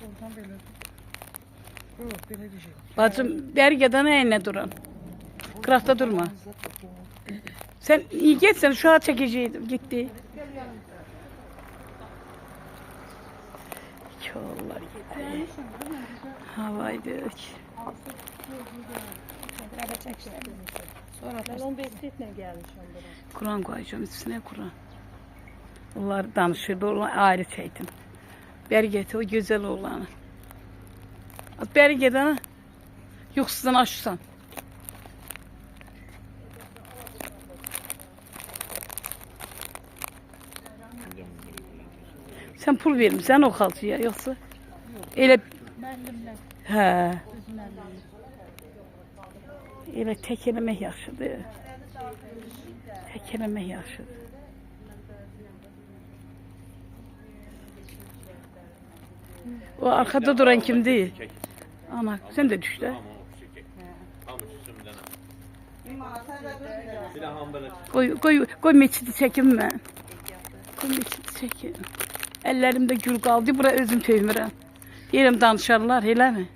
Oradan böyle. Yok böyle diyecek. Bacım dergeden eline duran. Kırakta durma. Sen iyi git sen şu an çekeceğim gitti. Yollar gitti. Havaydık. Sonra ben 15 setle gelmiş onlara. Kur'an koyacağım üstüne Kur'an. Onlar danışırdı, onlar ayrı çektim. Bergeti o güzel oğlanı. Bergeden yoksuzdan aşırsan. Sen pul vermişsən o xalçıya yoxsa? Elə Müəllimlər, hə, öz müəllimlər. elə tək eləmək yaxşıdır. Tək eləmək yaxşıdır. O arkada duran kimdir? Ana, sen de düş de. Koy meçidi çekim ben. Koy meçidi çekim. Ellerimde gül kaldı, bura özüm töymürəm. Yerim danışarlar, elə mi?